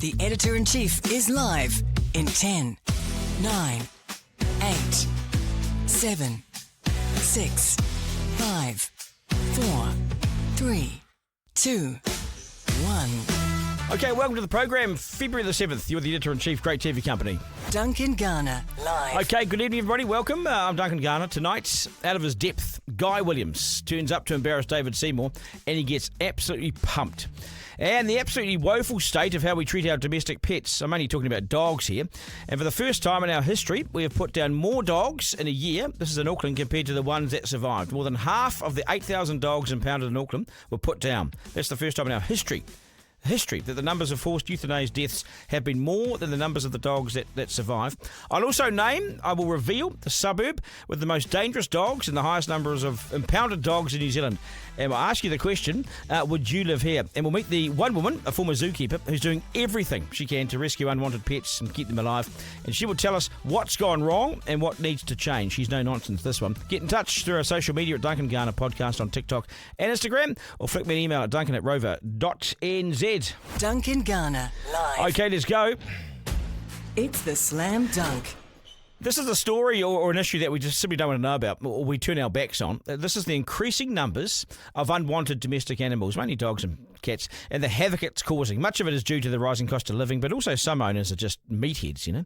The Editor-in-Chief is live in 10, 9, 8, 7, 6, 5, 4, 3, 2, 1. Okay, welcome to the program. February the 7th, you're the Editor-in-Chief, great TV company. Duncan Garner, live. Okay, good evening, everybody. Welcome. I'm Duncan Garner. Tonight, out of his depth, Guy Williams turns up to embarrass David Seymour, and he gets absolutely pumped. And the absolutely woeful state of how we treat our domestic pets. I'm only talking about dogs here. And for the first time in our history, we have put down more dogs in a year. This is in Auckland compared to the ones that survived. More than half of the 8,000 dogs impounded in Auckland were put down. That's the first time in our history that the numbers of forced euthanasia deaths have been more than the numbers of the dogs that survive. I will reveal the suburb with the most dangerous dogs and the highest numbers of impounded dogs in New Zealand. And I'll ask you the question, would you live here? And we'll meet the one woman, a former zookeeper, who's doing everything she can to rescue unwanted pets and keep them alive. And she will tell us what's gone wrong and what needs to change. She's no nonsense, this one. Get in touch through our social media at Duncan Garner Podcast on TikTok and Instagram, or flick me an email at duncan@rover.nz. Duncan Garner, live. Okay, let's go. It's the Slam Dunk. This is a story or an issue that we just simply don't want to know about, or we turn our backs on. This is the increasing numbers of unwanted domestic animals, mainly dogs and cats, and the havoc it's causing. Much of it is due to the rising cost of living, but also some owners are just meatheads, you know.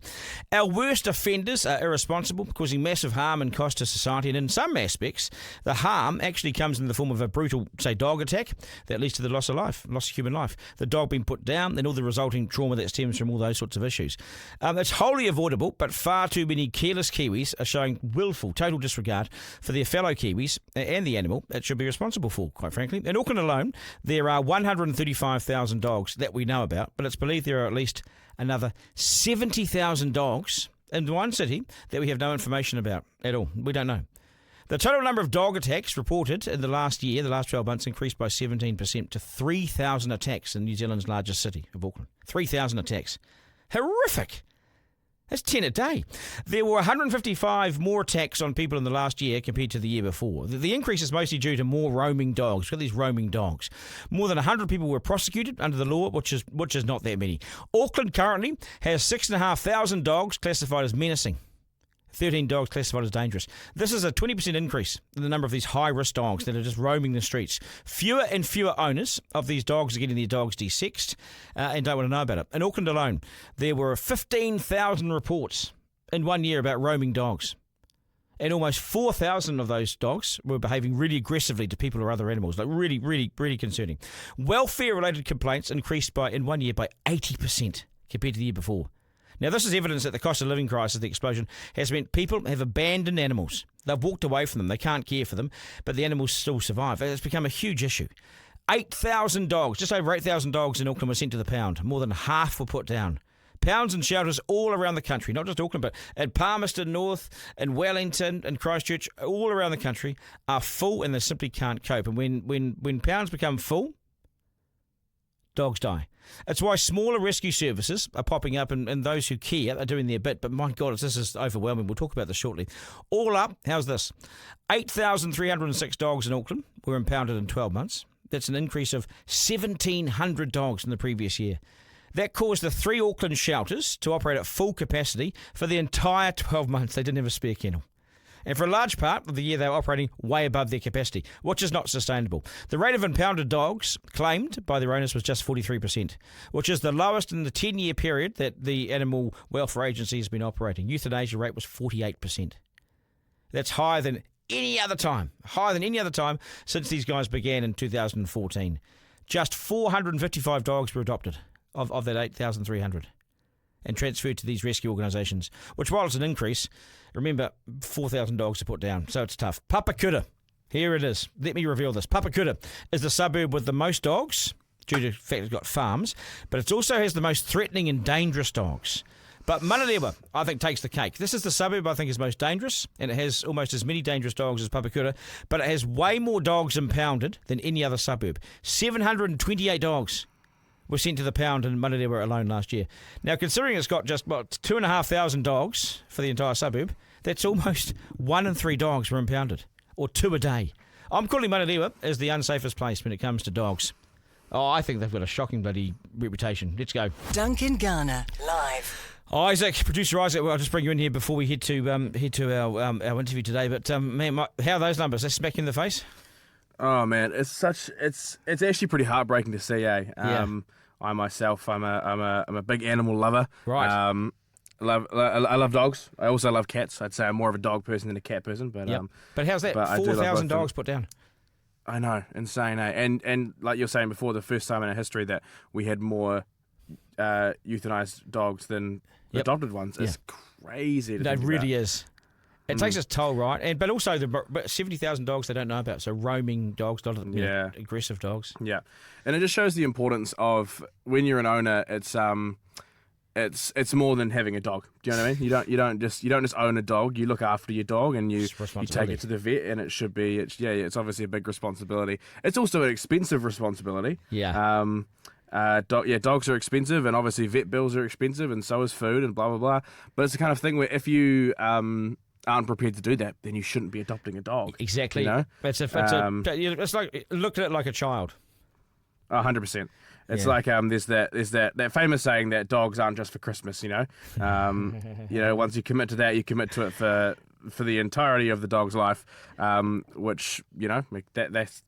Our worst offenders are irresponsible, causing massive harm and cost to society, and in some aspects, the harm actually comes in the form of a brutal, say, dog attack that leads to the loss of human life. The dog being put down, and all the resulting trauma that stems from all those sorts of issues. It's wholly avoidable, but far too many careless Kiwis are showing willful, total disregard for their fellow Kiwis and the animal it should be responsible for, quite frankly. In Auckland alone, there are 135,000 dogs that we know about, but it's believed there are at least another 70,000 dogs in one city that we have no information about at all. We don't know. The total number of dog attacks reported in the last 12 months, increased by 17% to 3,000 attacks in New Zealand's largest city of Auckland. 3,000 attacks. Horrific. That's 10 a day. There were 155 more attacks on people in the last year compared to the year before. The increase is mostly due to more roaming dogs. We've got these roaming dogs. More than 100 people were prosecuted under the law, which is not that many. Auckland currently has 6,500 dogs classified as menacing. 13 dogs classified as dangerous. This is a 20% increase in the number of these high-risk dogs that are just roaming the streets. Fewer and fewer owners of these dogs are getting their dogs desexed and don't want to know about it. In Auckland alone, there were 15,000 reports in 1 year about roaming dogs. And almost 4,000 of those dogs were behaving really aggressively to people or other animals. Like really, really, really concerning. Welfare-related complaints increased in 1 year by 80% compared to the year before. Now, this is evidence that the cost of living crisis, the explosion, has meant people have abandoned animals. They've walked away from them. They can't care for them, but the animals still survive. It's become a huge issue. 8,000 dogs, just over 8,000 dogs in Auckland were sent to the pound. More than half were put down. Pounds and shelters all around the country, not just Auckland, but at Palmerston North, in Wellington, and Christchurch, all around the country, are full and they simply can't cope. And when pounds become full, dogs die. It's why smaller rescue services are popping up and those who care are doing their bit. But my God, this is overwhelming. We'll talk about this shortly. All up, how's this? 8,306 dogs in Auckland were impounded in 12 months. That's an increase of 1,700 dogs in the previous year. That caused the 3 Auckland shelters to operate at full capacity for the entire 12 months. They didn't have a spare kennel. And for a large part of the year, they were operating way above their capacity, which is not sustainable. The rate of impounded dogs claimed by their owners was just 43%, which is the lowest in the 10-year period that the Animal Welfare Agency has been operating. Euthanasia rate was 48%. That's higher than any other time since these guys began in 2014. Just 455 dogs were adopted of that 8,300. And transferred to these rescue organisations, which, while it's an increase, remember, 4,000 dogs are put down, so it's tough. Papakura, here it is. Let me reveal this. Papakura is the suburb with the most dogs, due to the fact it's got farms, but it also has the most threatening and dangerous dogs. But Manarewa, I think, takes the cake. This is the suburb I think is most dangerous, and it has almost as many dangerous dogs as Papakura, but it has way more dogs impounded than any other suburb. 728 dogs were sent to the pound in Manarewa alone last year. Now, considering it's got just 2,500 dogs for the entire suburb, that's almost 1 in 3 dogs were impounded, or 2 a day. I'm calling Manarewa as the unsafest place when it comes to dogs. Oh, I think they've got a shocking bloody reputation. Let's go. Duncan Garner, live. Isaac, producer Isaac, well, I'll just bring you in here before we head to our interview today. But man, how are those numbers? They smack you in the face? Oh man, it's actually pretty heartbreaking to see. Yeah. I myself, I'm a big animal lover. Right. I love dogs. I also love cats. I'd say I'm more of a dog person than a cat person. But Yep. But how's that? but I do love 4,000 both dogs put down. I know, insane, eh? And like you're saying before, the first time in our history that we had more euthanized dogs than adopted ones. It's crazy. It really is. It takes its toll, right? But also the 70,000 dogs they don't know about. So roaming dogs, not aggressive dogs. Yeah, and it just shows the importance of when you're an owner. It's more than having a dog. Do you know what I mean? You don't just own a dog. You look after your dog and you take it to the vet, and it's obviously a big responsibility. It's also an expensive responsibility. Yeah. Dogs are expensive, and obviously vet bills are expensive, and so is food and blah blah blah. But it's the kind of thing where if you aren't prepared to do that, then you shouldn't be adopting a dog. Exactly. You know? It's like look at it like a child. 100%. It's like there's that famous saying that dogs aren't just for Christmas. Once you commit to that, you commit to it for the entirety of the dog's life, which that's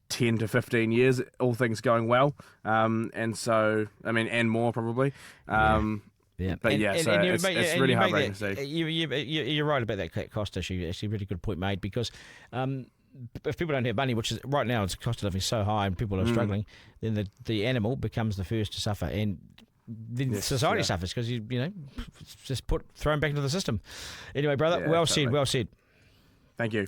10 to 15 years, all things going well, and so and more probably. Yeah, but it's really heartbreaking to see. You're right about that cost issue. Actually, a really good point made, because if people don't have money, which is right now, it's cost of living so high and people are struggling, then the animal becomes the first to suffer, and then society suffers because you just throw them back into the system. Anyway, brother, well said. Thank you.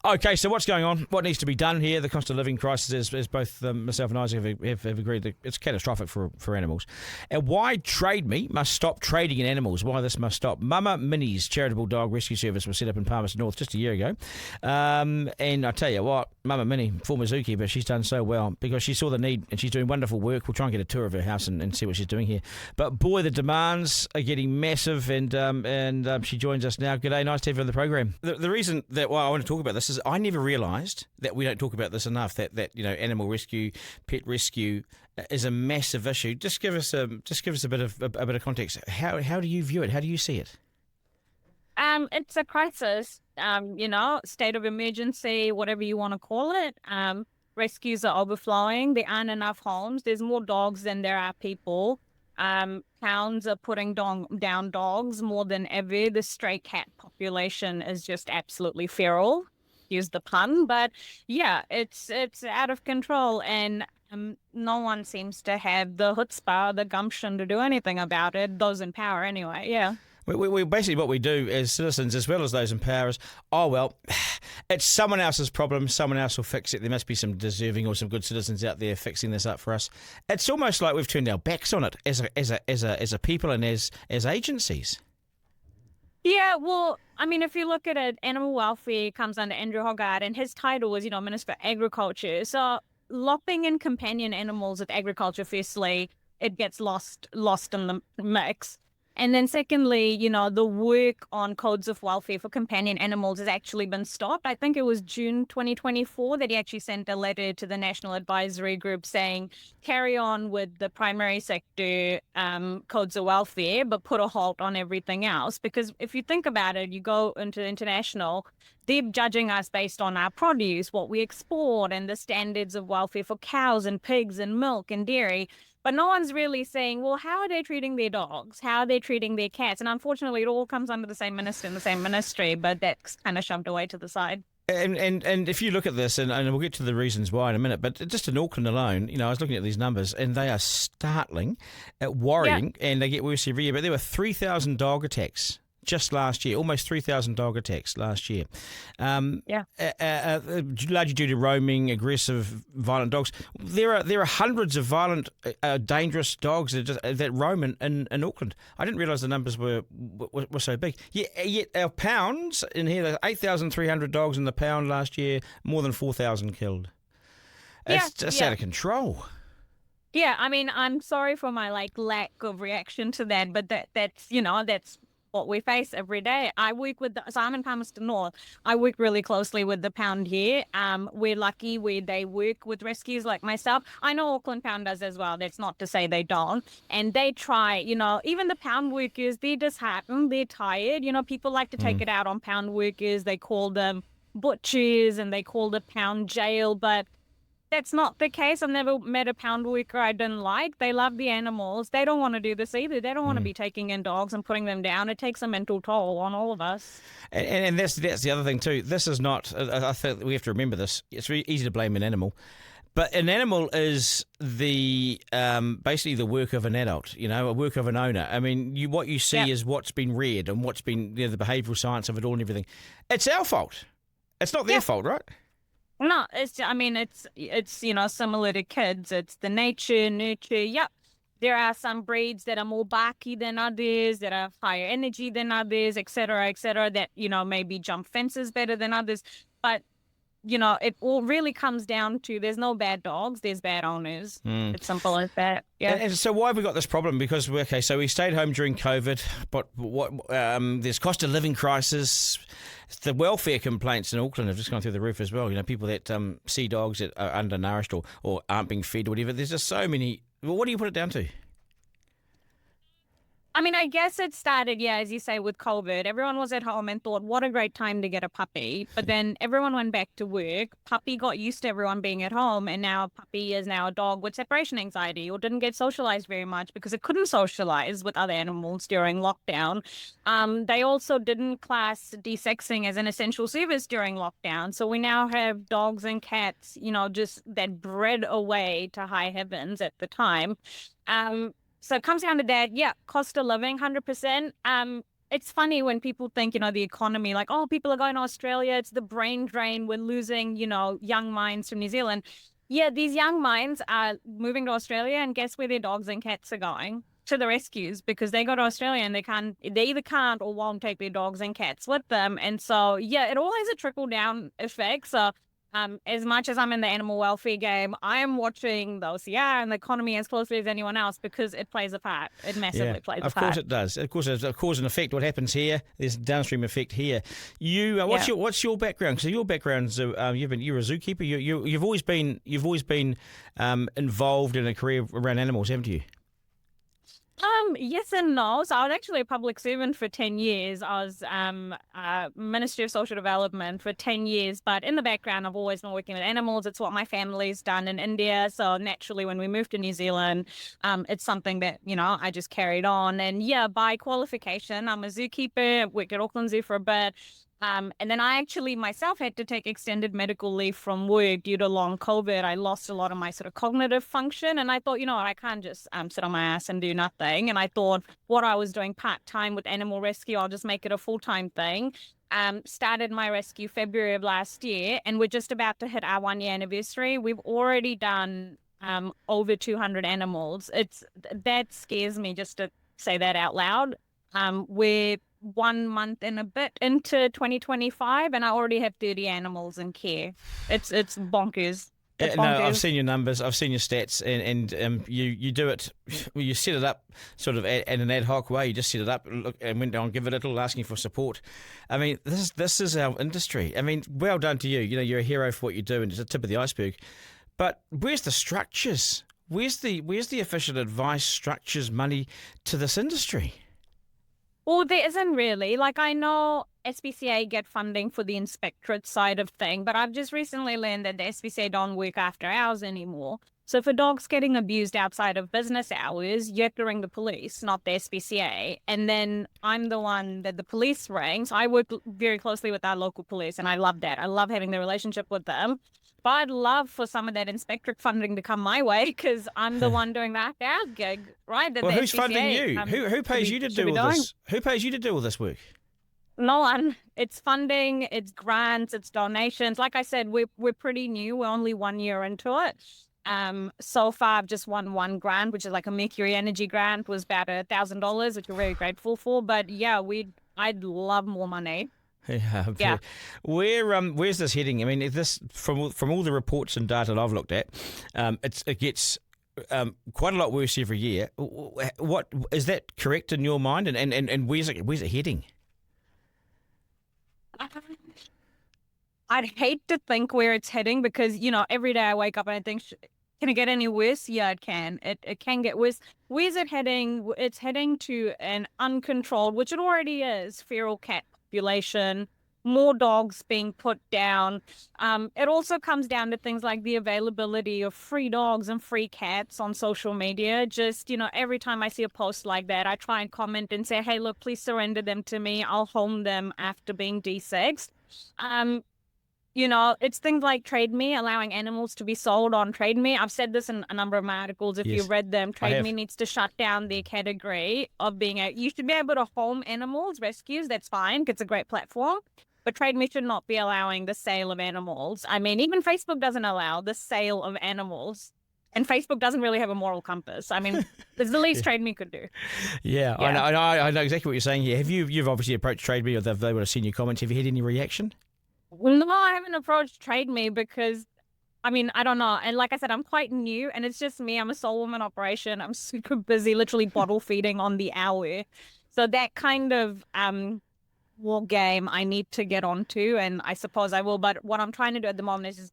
Okay, so what's going on? What needs to be done here? The cost of living crisis, as both myself and Isaac have agreed, that it's catastrophic for animals. And why Trade Me must stop trading in animals. Why this must stop. Mama Minnie's charitable dog rescue service was set up in Palmerston North just a year ago. And I tell you what, Mama Minnie, former zookeeper, she's done so well because she saw the need and she's doing wonderful work. We'll try and get a tour of her house and see what she's doing here. But boy, the demands are getting massive, and she joins us now. G'day, nice to have you on the program. The reason that why I want to talk about this is I never realised that we don't talk about this enough. That animal rescue, pet rescue is a massive issue. Just give us a bit of context. How do you view it? How do you see it? It's a crisis. State of emergency, whatever you want to call it. Rescues are overflowing. There aren't enough homes. There's more dogs than there are people. Towns are putting down dogs more than ever. The stray cat population is just absolutely feral. Use the pun, but yeah, it's out of control, and no one seems to have the chutzpah, the gumption to do anything about it. Those in power, anyway. Yeah. We basically what we do as citizens, as well as those in power, is it's someone else's problem. Someone else will fix it. There must be some deserving or some good citizens out there fixing this up for us. It's almost like we've turned our backs on it as a people and as agencies. Yeah, well, if you look at it, animal welfare comes under Andrew Hogarth, and his title is, Minister for Agriculture. So lopping in companion animals with agriculture, firstly, it gets lost in the mix. And then secondly, the work on codes of welfare for companion animals has actually been stopped. I think it was June 2024 that he actually sent a letter to the National Advisory Group saying, carry on with the primary sector codes of welfare, but put a halt on everything else. Because if you think about it, you go into international, they're judging us based on our produce, what we export, and the standards of welfare for cows and pigs and milk and dairy. But no one's really saying, well, how are they treating their dogs? How are they treating their cats? And unfortunately, it all comes under the same minister in the same ministry, but that's kind of shoved away to the side. And if you look at this, and we'll get to the reasons why in a minute, but just in Auckland alone, I was looking at these numbers, and they are startling, worrying, and they get worse every year. But there were 3,000 dog attacks just last year, almost 3,000 dog attacks last year. Largely due to roaming, aggressive, violent dogs. There are hundreds of violent, dangerous dogs that roam in Auckland. I didn't realise the numbers were so big. Yet our pounds in here, there's 8,300 dogs in the pound last year, more than 4,000 killed. It's just out of control. Yeah, I'm sorry for my lack of reaction to that, but that's what we face every day. I work with, so I'm in Palmerston North. I work really closely with the pound here. We're lucky where they work with rescues like myself. I know Auckland Pound does as well. That's not to say they don't. And they try, even the pound workers, they're disheartened, they're tired. People like to take it out on pound workers. They call them butchers and they call the pound jail, but that's not the case. I've never met a pound worker I didn't like. They love the animals. They don't want to do this either. They don't want to be taking in dogs and putting them down. It takes a mental toll on all of us. And that's the other thing too. This is not, I think we have to remember this. It's really easy to blame an animal. But an animal is the basically the work of an adult, a work of an owner. I mean, what you see is what's been read and what's been the behavioural science of it all and everything. It's our fault. It's not their fault, right? No, it's similar to kids. It's the nature, nurture. Yep. There are some breeds that are more barky than others, that are higher energy than others, et cetera, that, maybe jump fences better than others. But, it all really comes down to there's no bad dogs, there's bad owners. It's simple as that. Yeah. And so why have we got this problem? Because, so we stayed home during COVID, but there's cost of living crisis. The welfare complaints in Auckland have just gone through the roof as well. People that see dogs that are undernourished or aren't being fed or whatever. There's just so many. Well, what do you put it down to? I mean, I guess it started, as you say, with COVID. Everyone was at home and thought, what a great time to get a puppy. But then everyone went back to work. Puppy got used to everyone being at home. And now puppy is now a dog with separation anxiety or didn't get socialized very much because it couldn't socialize with other animals during lockdown. They also didn't class desexing as an essential service during lockdown. So we now have dogs and cats, just that bred away to high heavens at the time. So it comes down to that, cost of living, 100%. It's funny when people think, the economy, like, oh, people are going to Australia, it's the brain drain, we're losing, young minds from New Zealand. Yeah, these young minds are moving to Australia, and guess where their dogs and cats are going? To the rescues, because they go to Australia and they either can't or won't take their dogs and cats with them. And so, it all has a trickle-down effect. So as much as I'm in the animal welfare game, I am watching the OCR and the economy as closely as anyone else because it plays a part. It massively plays a part. Of course it does. Of course, there's a cause and effect. What happens here, there's a downstream effect here. What's your background? Because your background's you're a zookeeper. You've always been involved in a career around animals, haven't you? Yes and no. So I was actually a public servant for 10 years. I was Ministry of Social Development for 10 years. But in the background, I've always been working with animals. It's what my family's done in India. So naturally, when we moved to New Zealand, it's something that, I just carried on. And by qualification, I'm a zookeeper. Worked at Auckland Zoo for a bit. And then I actually myself had to take extended medical leave from work due to long COVID. I lost a lot of my sort of cognitive function. And I thought, I can't just sit on my ass and do nothing. And I thought what I was doing part-time with animal rescue, I'll just make it a full-time thing. Started my rescue February of last year. And we're just about to hit our 1-year anniversary. We've already done over 200 animals. That scares me just to say that out loud. We're 1 month and a bit into 2025 and I already have 30 animals in care. It's bonkers. It's bonkers. No, I've seen your numbers, I've seen your stats, and you do it. You set it up sort of in an ad hoc way. You just set it up, look, and went down, give it a little, asking for support. I mean, this is our industry. I mean, well done to you. You're a hero for what you do, and it's the tip of the iceberg. But where's the structures? Where's the official advice, structures, money to this industry? Well, there isn't really. Like, I know SPCA get funding for the inspectorate side of thing, but I've just recently learned that the SPCA don't work after hours anymore. So for dogs getting abused outside of business hours, you have to ring the police, not the SPCA. And then I'm the one that the police ring. So I work very closely with our local police, and I love that. I love having the relationship with them. But I'd love for some of that inspectorate funding to come my way because I'm the one doing the after-hours gig, right? Well, who's funding you? Who pays you to do all this? Who pays you to do all this work? No one. It's funding, it's grants, it's donations. Like I said, we're pretty new. We're only 1 year into it. So far, I've just won one grant, which is like a Mercury Energy grant, was about $1,000, which we're very grateful for. But yeah, I'd love more money. Yeah. Where's this heading? I mean, this from all the reports and data that I've looked at, it gets quite a lot worse every year. What is that correct in your mind? And where's it heading? I'd hate to think where it's heading because, every day I wake up and I think, can it get any worse? Yeah, it can. It can get worse. Where's it heading? It's heading to an uncontrolled, which it already is, feral cat population, more dogs being put down. It also comes down to things like the availability of free dogs and free cats on social media. Just, every time I see a post like that, I try and comment and say, hey, look, please surrender them to me. I'll home them after being desexed. It's things like Trade Me, allowing animals to be sold on Trade Me. I've said this in a number of my articles. If you've read them, Trade Me needs to shut down their category of you should be able to home animals, rescues. That's fine. It's a great platform. But Trade Me should not be allowing the sale of animals. I mean, even Facebook doesn't allow the sale of animals. And Facebook doesn't really have a moral compass. I mean, there's the least Trade Me could do. Yeah. I know exactly what you're saying here. You've obviously approached Trade Me, or they would have seen your comments. Have you had any reaction? Well, no, I haven't approached Trade Me because, I don't know. And like I said, I'm quite new and it's just me. I'm a sole woman operation. I'm super busy, literally bottle feeding on the hour. So that kind of war game I need to get onto, and I suppose I will. But what I'm trying to do at the moment is,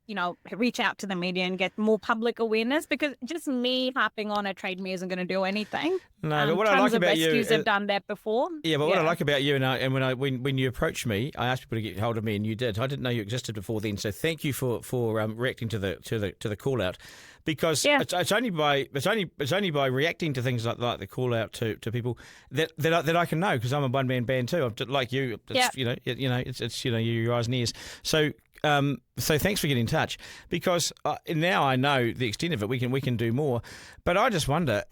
reach out to the media and get more public awareness, because just me harping on a Trade Me isn't going to do anything. No, but what I like about you, rescues have done that before. Yeah, but what I like about you, when you approached me, I asked people to get hold of me, and you did. I didn't know you existed before then, so thank you for reacting to the call out, because it's only by reacting to things like the call out to people that I can know, because I'm a one man band too. I'm like you. It's your eyes and ears. So thanks for getting in touch, because now I know the extent of it. We can do more, but I just wonder.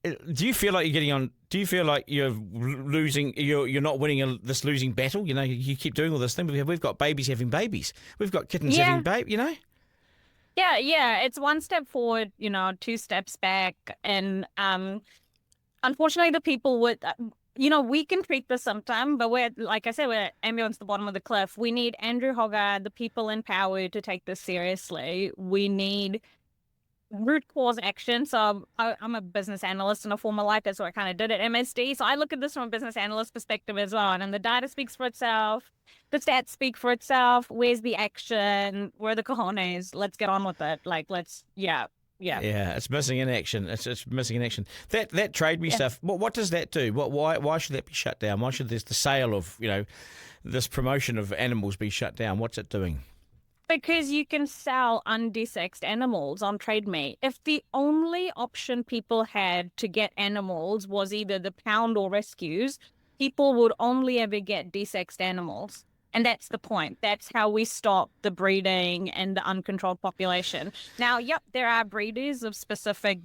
Do you feel like you're getting on? Do you feel like you're losing? You're not winning this losing battle. You keep doing all this thing. We've got babies having babies. We've got kittens having babies. Yeah. It's one step forward, two steps back, and unfortunately, the people with. We can treat this sometime, but like I said, we're ambulance at the bottom of the cliff. We need Andrew Hogarth, the people in power, to take this seriously. We need root cause action. So I'm a business analyst in a former life. That's what I kind of did at MSD. So I look at this from a business analyst perspective as well. And the data speaks for itself. The stats speak for itself. Where's the action? Where are the cojones? Let's get on with it. Yeah, it's missing in action. It's missing in action. That Trade Me stuff. What does that do? Why should that be shut down? Why should the sale of this promotion of animals be shut down? What's it doing? Because you can sell undesexed animals on Trade Me. If the only option people had to get animals was either the pound or rescues, people would only ever get desexed animals. And that's the point. That's how we stop the breeding and the uncontrolled population. Now, there are breeders of specific,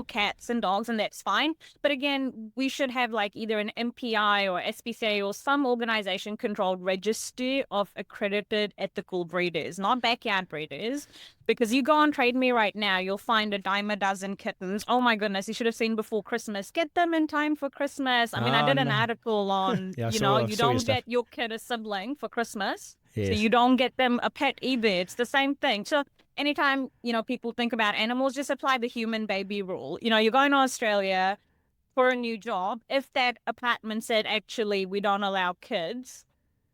cats and dogs, and that's fine. But again, we should have either an MPI or SPCA or some organization-controlled register of accredited ethical breeders, not backyard breeders. Because you go on Trade Me right now, you'll find a dime a dozen kittens. Oh my goodness, you should have seen before Christmas. Get them in time for Christmas. I did an article on, you don't get your kid a sibling for Christmas. Yes. So you don't get them a pet either. It's the same thing. So anytime, people think about animals, just apply the human baby rule. You're going to Australia for a new job. If that apartment said, actually, we don't allow kids,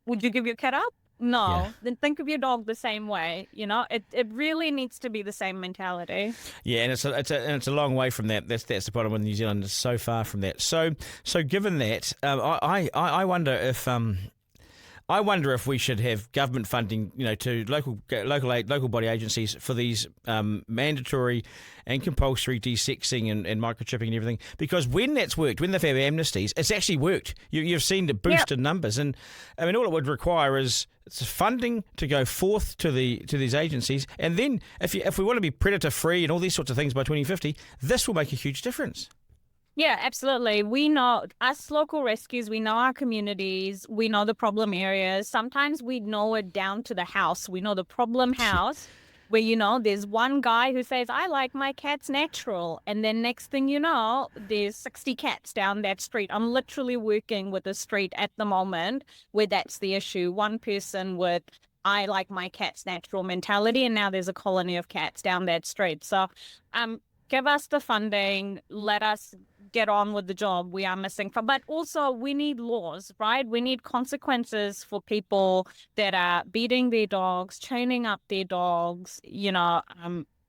would you give your kid up? No. Yeah. Then think of your dog the same way. It really needs to be the same mentality. Yeah, and it's a long way from that. That's the problem with New Zealand. It's so far from that. So given that, I wonder if. I wonder if we should have government funding, to local body agencies for these mandatory and compulsory desexing and microchipping and everything. Because when that's worked, when they've had amnesties, it's actually worked. You've seen the boost in numbers, and all it would require is funding to go forth to these agencies, and then if we want to be predator free and all these sorts of things by 2050, this will make a huge difference. Yeah, absolutely. We know, us local rescues, we know our communities, we know the problem areas. Sometimes we know it down to the house. We know the problem house where, there's one guy who says, I like my cats natural. And then next thing you know, there's 60 cats down that street. I'm literally working with a street at the moment where that's the issue. One person with, I like my cats natural mentality, and now there's a colony of cats down that street. So, give us the funding, let us get on with the job we are missing from. But also we need laws, right? We need consequences for people that are beating their dogs, chaining up their dogs,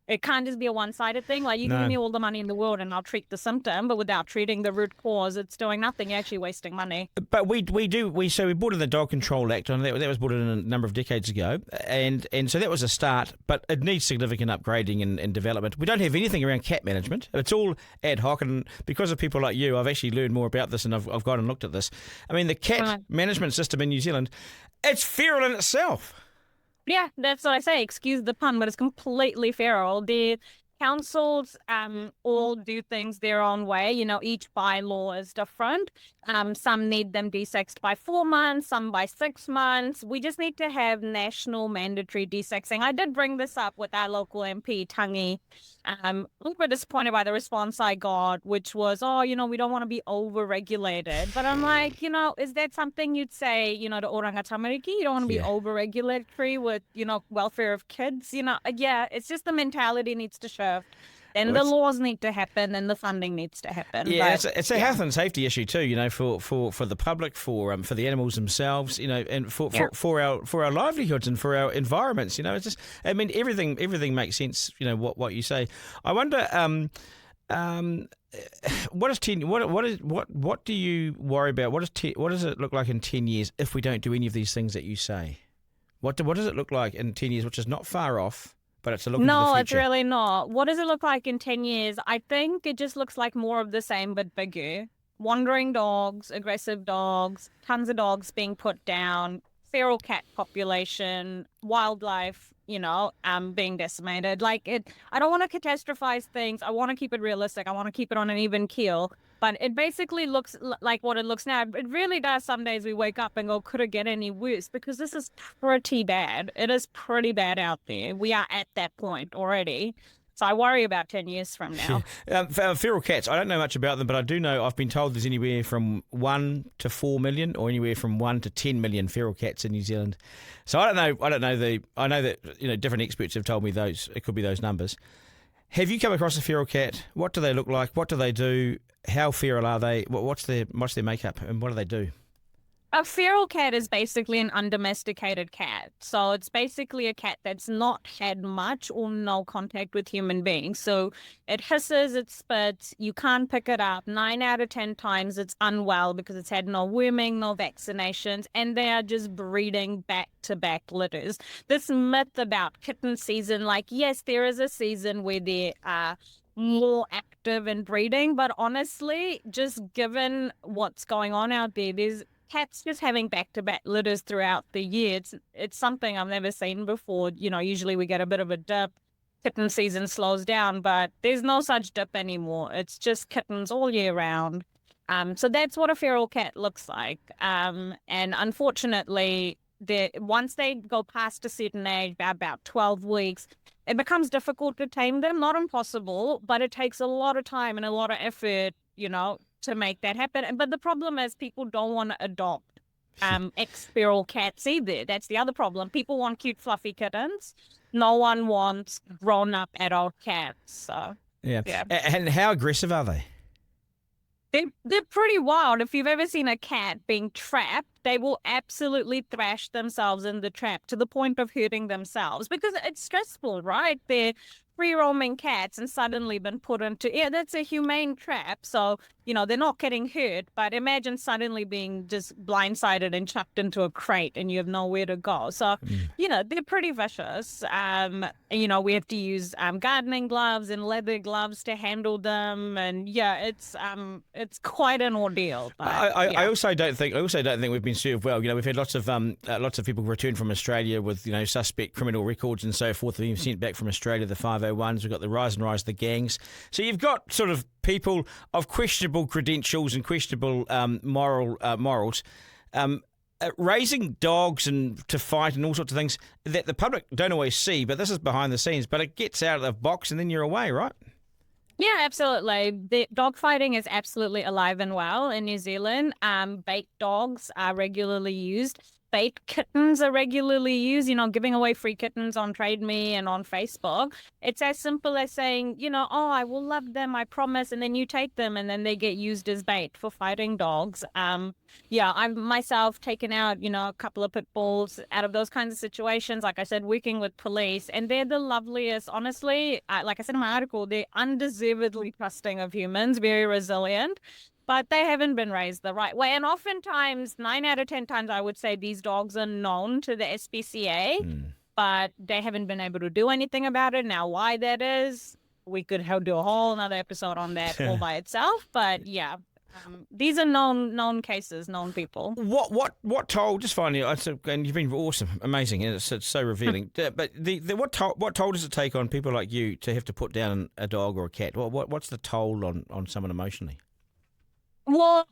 it can't just be a one-sided thing. Like, you can give me all the money in the world and I'll treat the symptom, but without treating the root cause, it's doing nothing. You're actually wasting money. But we brought in the Dog Control Act, and that was brought in a number of decades ago, and so that was a start, but it needs significant upgrading and development. We don't have anything around cat management. It's all ad hoc, and because of people like you, I've actually learned more about this, and I've gone and looked at this. I mean, the cat management system in New Zealand, it's feral in itself. Yeah, that's what I say. Excuse the pun, but it's completely feral. The councils all do things their own way. Each bylaw is different. Some need them desexed by 4 months, some by 6 months. We just need to have national mandatory desexing. I did bring this up with our local MP, Tangi. A little bit disappointed by the response I got, which was, we don't want to be over-regulated. But I'm like, is that something you'd say, to Oranga Tamariki? You don't want to be over-regulatory with, welfare of kids? Yeah, it's just the mentality needs to shift. And the laws need to happen, and the funding needs to happen. Yeah, it's a health and safety issue too. For the public, for the animals themselves, and for our livelihoods and for our environments. It's just, I mean, everything makes sense. What you say. I wonder. What do you worry about? What does it look like in 10 years if we don't do any of these things that you say? What does it look like in 10 years, which is not far off? But it's a look into the future. No, it's really not. What does it look like in 10 years? I think it just looks like more of the same, but bigger. Wandering dogs, aggressive dogs, tons of dogs being put down, feral cat population, wildlife, being decimated. I don't want to catastrophize things. I want to keep it realistic. I want to keep it on an even keel. But it basically looks like what it looks now. It really does. Some days we wake up and go, could it get any worse? Because this is pretty bad. It is pretty bad out there. We are at that point already. So I worry about 10 years from now. Feral cats, I don't know much about them, but I do know, I've been told there's anywhere from 1 to 4 million or anywhere from 1 to 10 million feral cats in New Zealand. So I know that different experts have told me it could be those numbers. Have you come across a feral cat? What do they look like? What do they do? How feral are they? What's their makeup, and what do they do? A feral cat is basically an undomesticated cat. So it's basically a cat that's not had much or no contact with human beings. So it hisses, it spits, you can't pick it up. 9 out of 10 times it's unwell because it's had no worming, no vaccinations, and they are just breeding back-to-back litters. This myth about kitten season, yes, there is a season where they are more active in breeding, but honestly, just given what's going on out there, there's cats just having back-to-back litters throughout the year. It's something I've never seen before. Usually we get a bit of a dip. Kitten season slows down, but there's no such dip anymore. It's just kittens all year round. So that's what a feral cat looks like. And unfortunately, once they go past a certain age, about 12 weeks, it becomes difficult to tame them. Not impossible, but it takes a lot of time and a lot of effort, to make that happen. But the problem is people don't want to adopt ex-feral cats either. That's the other problem. People want cute, fluffy kittens. No one wants grown-up adult cats. So yeah. And how aggressive are they? They're pretty wild. If you've ever seen a cat being trapped, they will absolutely thrash themselves in the trap to the point of hurting themselves because it's stressful, right? They're free-roaming cats and suddenly been put into, that's a humane trap. So, they're not getting hurt, but imagine suddenly being just blindsided and chucked into a crate and you have nowhere to go. So, they're pretty vicious. We have to use gardening gloves and leather gloves to handle them. And it's quite an ordeal. But, I also don't think we've been served well. We've had lots of people return from Australia with, suspect criminal records and so forth. They've been sent back from Australia, the 501s. We've got the rise of the gangs. So you've got sort of people of questionable credentials and questionable morals raising dogs and to fight and all sorts of things that the public don't always see, but this is behind the scenes. But it gets out of the box and then you're away, right? Yeah, absolutely. The dog fighting is absolutely alive and well in New Zealand. Bait dogs are regularly used. bait kittens are regularly used, giving away free kittens on Trade Me and on Facebook. It's as simple as saying, oh, I will love them, I promise, and then you take them and then they get used as bait for fighting dogs. I've myself taken out, a couple of pit bulls out of those kinds of situations, like I said, working with police, and they're the loveliest, honestly. Like I said in my article, they're undeservedly trusting of humans, very resilient. But they haven't been raised the right way. And oftentimes, 9 out of 10 times, I would say these dogs are known to the SPCA, but they haven't been able to do anything about it. Now, why that is, we could do a whole another episode on that all by itself. But yeah, these are known cases, known people. What toll? Just finally, and you've been awesome, amazing, and it's so revealing. But what toll does it take on people like you to have to put down a dog or a cat? What's the toll on someone emotionally? Well,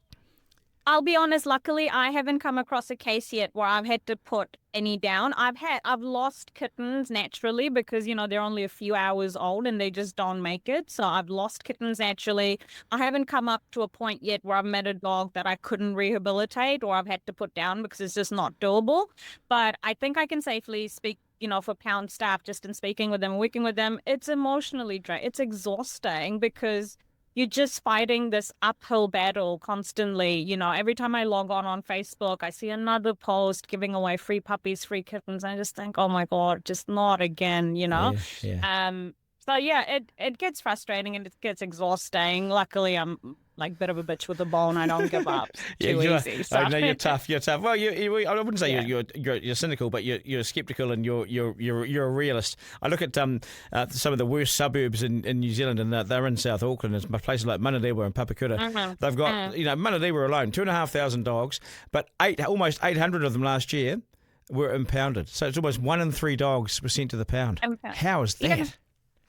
I'll be honest, luckily I haven't come across a case yet where I've had to put any down. I've lost kittens naturally because, they're only a few hours old and they just don't make it. So I've lost kittens naturally. I haven't come up to a point yet where I've met a dog that I couldn't rehabilitate or I've had to put down because it's just not doable. But I think I can safely speak, for Pound staff, just in speaking with them, working with them, it's emotionally draining. It's exhausting because you're just fighting this uphill battle constantly. Every time I log on Facebook, I see another post giving away free puppies, free kittens. I just think, oh my God, just not again, Yeah. So yeah, it gets frustrating and it gets exhausting. Luckily, I'm like a bit of a bitch with a bone. I don't give up too easy. So. I know you're tough. You're tough. Well, I wouldn't say you're cynical, but you're skeptical and you're a realist. I look at some of the worst suburbs in New Zealand, and they're in South Auckland. There's places like Manarewa and Papakura. They've got Manarewa alone, 2,500 dogs, but almost 800 of them last year were impounded. So it's almost 1 in 3 dogs were sent to the pound. How is that? Yeah.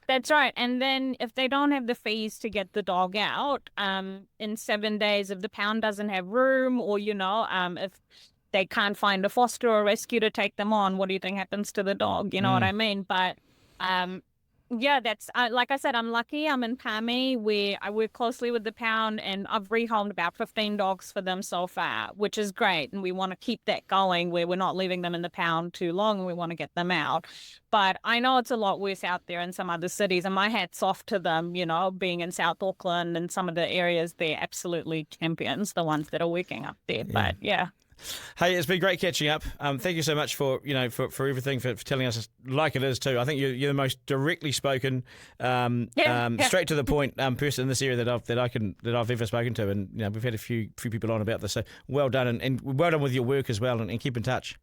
That's right. And then if they don't have the fees to get the dog out, in 7 days, if the pound doesn't have room or, if they can't find a foster or rescue to take them on, what do you think happens to the dog? You know what I mean? But that's like I said, I'm lucky. I'm in Pami where I work closely with the pound and I've rehomed about 15 dogs for them so far, which is great. And we want to keep that going where we're not leaving them in the pound too long and we want to get them out. But I know it's a lot worse out there in some other cities, and my hat's off to them, being in South Auckland and some of the areas, they're absolutely champions, the ones that are working up there. But yeah. Hey, it's been great catching up. Thank you so much for for everything, for telling us like it is too. I think you're the most directly spoken, straight to the point person in this area that I've ever spoken to, and we've had a few people on about this. So well done, and well done with your work as well, and keep in touch.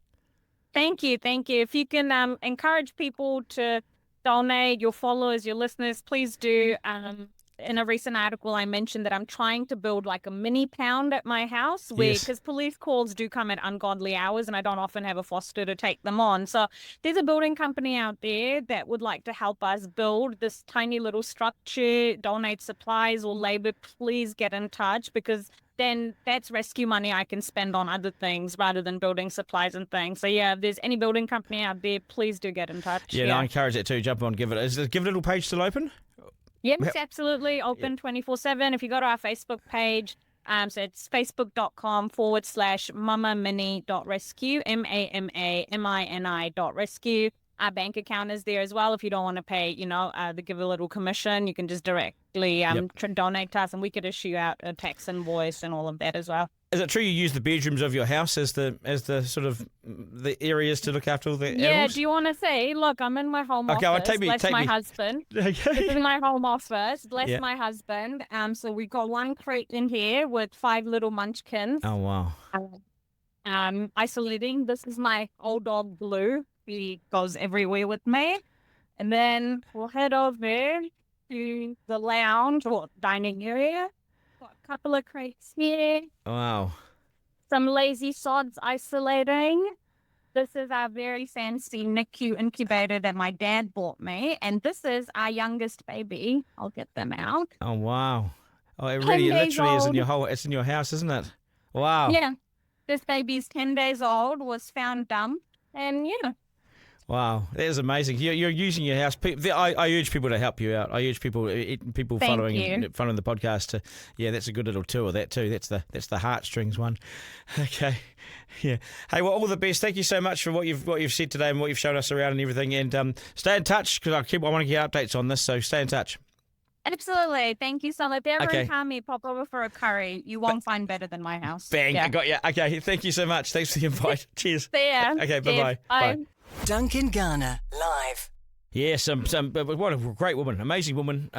Thank you. If you can encourage people to donate, your followers, your listeners, please do. In a recent article, I mentioned that I'm trying to build like a mini pound at my house because police calls do come at ungodly hours and I don't often have a foster to take them on. So there's a building company out there that would like to help us build this tiny little structure, donate supplies or labor. Please get in touch because then that's rescue money I can spend on other things rather than building supplies and things. So yeah, if there's any building company out there, please do get in touch. Yeah, no, I encourage it too. Jump on, give it. Is the Give It Little page still open? Yes, absolutely. Open 24/7. If you go to our Facebook page, so it's facebook.com/mamamini.rescue, MAMAMINI.rescue. Our bank account is there as well. If you don't want to pay, the Give a Little commission, you can just directly donate to us and we could issue out a tax invoice and all of that as well. Is it true you use the bedrooms of your house as the sort of the areas to look after all the animals? Yeah, do you want to say, look, I'm in my home office. Bless my husband. Okay. This is my home office. Bless my husband. So we got one crate in here with 5 little munchkins. Oh, wow. Isolating. This is my old dog, Blue. He goes everywhere with me. And then we'll head over to the lounge or dining area. Got a couple of crates here. Wow. Some lazy sods isolating. This is our very fancy NICU incubator that my dad bought me. And this is our youngest baby. I'll get them out. Oh, wow. Oh, it literally is it's in your house, isn't it? Wow. Yeah. This baby's 10 days old, was found dumb. And, Wow, that is amazing. You're using your house. I urge people to help you out. I urge people following the podcast to. Yeah, that's a good little tour. That too. That's the heartstrings one. Okay, yeah. Hey, well, all the best. Thank you so much for what you've said today and what you've shown us around and everything. And stay in touch because I want to get updates on this. So stay in touch. Absolutely. Thank you so much. If you ever in Kami, pop over for a curry. You won't find better than my house. Bang. I got you. Okay. Thank you so much. Thanks for the invite. Cheers. See ya. Okay. Bye-bye. Bye. Duncan Garner, live. Yeah, what a great woman, amazing woman.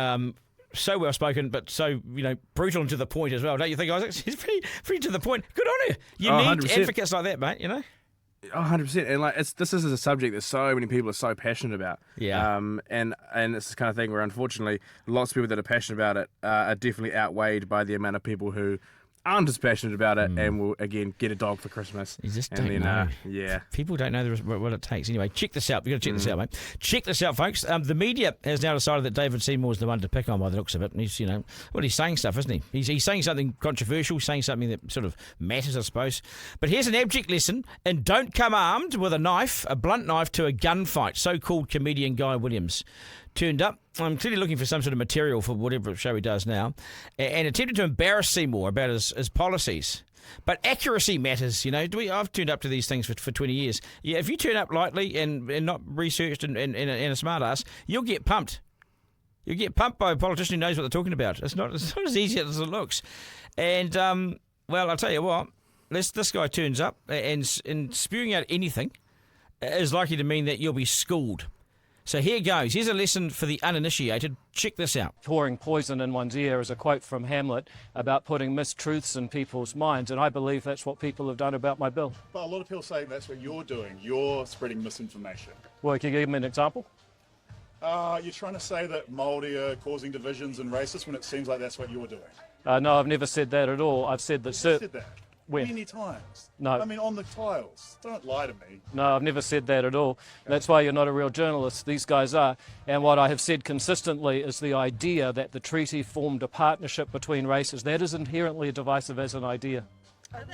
So well spoken, but so brutal and to the point as well. Don't you think, Isaac? She's pretty to the point. Good on her. You need 100%. advocates like that, mate. 100%, and this is a subject that so many people are so passionate about. Yeah. And it's this kind of thing where unfortunately lots of people that are passionate about it are definitely outweighed by the amount of people who aren't as passionate about it and will again get a dog for Christmas. You just and don't know. Yeah. People don't know what it takes. Anyway, check this out. You've got to check this out, mate. Check this out, folks. The media has now decided that David Seymour is the one to pick on by the looks of it. And he's, he's saying stuff, isn't he? He's saying something controversial, saying something that sort of matters, I suppose. But here's an abject lesson, and don't come armed with a blunt knife, to a gunfight. So-called comedian Guy Williams turned up. I'm clearly looking for some sort of material for whatever show he does now, and attempted to embarrass Seymour about his policies. But accuracy matters, I've turned up to these things for 20 years. Yeah, if you turn up lightly and not researched and a smart ass, you'll get pumped. You'll get pumped by a politician who knows what they're talking about. It's not as easy as it looks. And, well, I'll tell you what, this guy turns up and spewing out anything is likely to mean that you'll be schooled. So here goes. Here's a lesson for the uninitiated. Check this out. Pouring poison in one's ear is a quote from Hamlet about putting mistruths in people's minds, and I believe that's what people have done about my bill. But a lot of people say that's what you're doing. You're spreading misinformation. Well, can you give me an example? You're trying to say that Māori are causing divisions and racist when it seems like that's what you're doing. No, I've never said that at all. I've said that... You said that. When? Many times. No. I mean, on the tiles. Don't lie to me. No, I've never said that at all. That's why you're not a real journalist. These guys are. And what I have said consistently is the idea that the treaty formed a partnership between races. That is inherently divisive as an idea.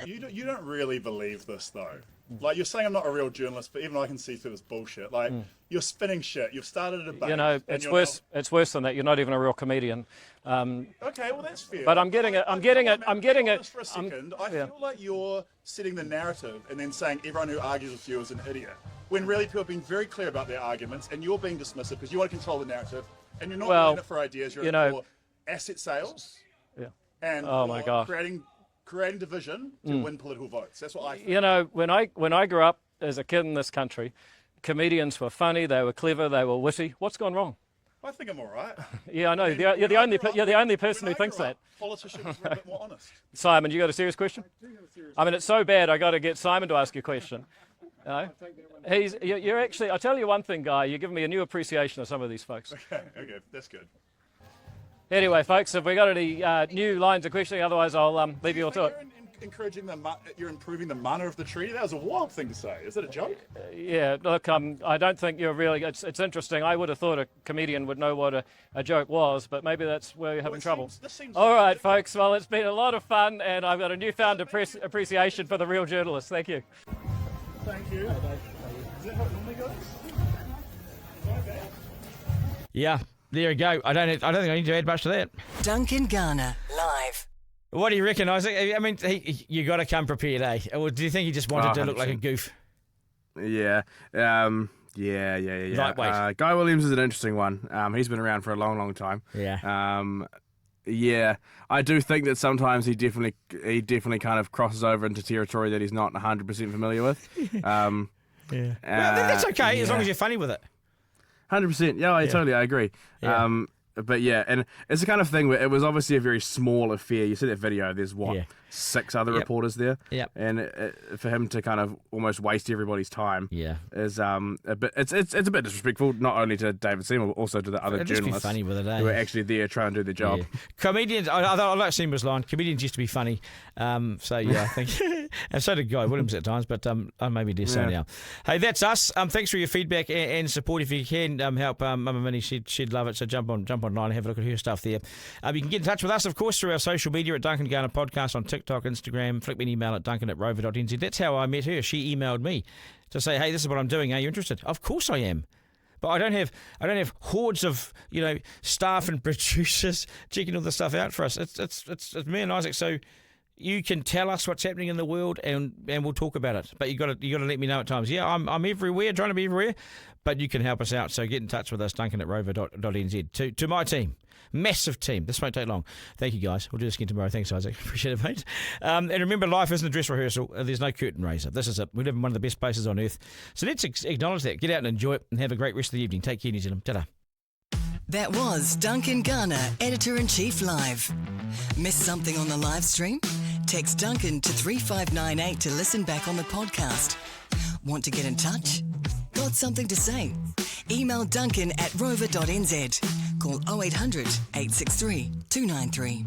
You don't really believe this, though. Like, you're saying I'm not a real journalist, but even I can see through this bullshit. Like, you're spinning shit. You've started a debate. It's worse. It's worse than that. You're not even a real comedian. Okay, well, that's fair. But I'm getting it. For a second, I feel like you're setting the narrative and then saying everyone who argues with you is an idiot. When really people have been very clear about their arguments, and you're being dismissive because you want to control the narrative, and you're not in it for ideas. You're in it for asset sales. Yeah. And oh my God. Creating division to win political votes. That's what I think. When I grew up as a kid in this country, comedians were funny, they were clever, they were witty. What's gone wrong? I think I'm all right. Yeah, I know. You're the only person who thinks that. Politicians were a bit more honest. Simon, you got a serious question? I mean, it's so bad. I got to get Simon to ask you a question. You're actually. I'll tell you one thing, Guy. You're giving me a new appreciation of some of these folks. Okay, that's good. Anyway, folks, have we got any new lines of questioning? Otherwise, I'll leave you all to it. You're improving the mana of the treaty. That was a wild thing to say. Is it a joke? Yeah, look, I don't think you're really. It's interesting. I would have thought a comedian would know what a joke was, but maybe that's where you're having trouble. All right, folks. Well, it's been a lot of fun, and I've got a newfound appreciation for the real journalist. Thank you. Thank you. Is that how it normally goes? Yeah. There you go. I don't think I need to add much to that. Duncan Garner, live. What do you reckon, Isaac? I mean, you got to come prepared, eh? Or do you think he just wanted to look like a goof? Yeah. Lightweight. Guy Williams is an interesting one. He's been around for a long, long time. Yeah. Yeah, I do think that sometimes he definitely kind of crosses over into territory that he's not 100% familiar with. Yeah. Well, that's okay as long as you're funny with it. 100%. Yeah, I agree. Yeah. But yeah, and it's the kind of thing where it was obviously a very small affair. You see that video, there's 6 other reporters there. Yep. And for him to kind of almost waste everybody's time is a bit it's a bit disrespectful, not only to David Seymour, but also to the other journalists be funny with it, who are actually there trying to do their job. Yeah. Comedians, I like Seymour's line, comedians used to be funny. So yeah, I think and so did Guy Williams at times, but I maybe dare say now. Hey, that's us. Thanks for your feedback and support. If you can help Mama Minnie, she'd love it. So jump on jump online and have a look at her stuff there. You can get in touch with us, of course, through our social media at Duncan Garner Podcast on TikTok, Instagram. Flick me an email at duncan@rover.nz. That's how I met her. She emailed me to say, hey, this is what I'm doing. Are you interested? Of course I am. But I don't have hordes of staff and producers checking all the stuff out for us. It's me and Isaac. So you can tell us what's happening in the world, and we'll talk about it. But you got to let me know at times. Yeah, I'm everywhere, trying to be everywhere, but you can help us out. So get in touch with us, Duncan@rover.nz. To my team, massive team. This won't take long. Thank you, guys. We'll do this again tomorrow. Thanks, Isaac. Appreciate it, mate. And remember, life isn't a dress rehearsal. There's no curtain raiser. This is it. We live in one of the best places on earth. So let's acknowledge that. Get out and enjoy it, and have a great rest of the evening. Take care, New Zealand. Ta-da. That was Duncan Garner, Editor-in-Chief Live. Missed something on the live stream? Text Duncan to 3598 to listen back on the podcast. Want to get in touch? Got something to say? Email Duncan@rover.nz. Call 0800 863 293.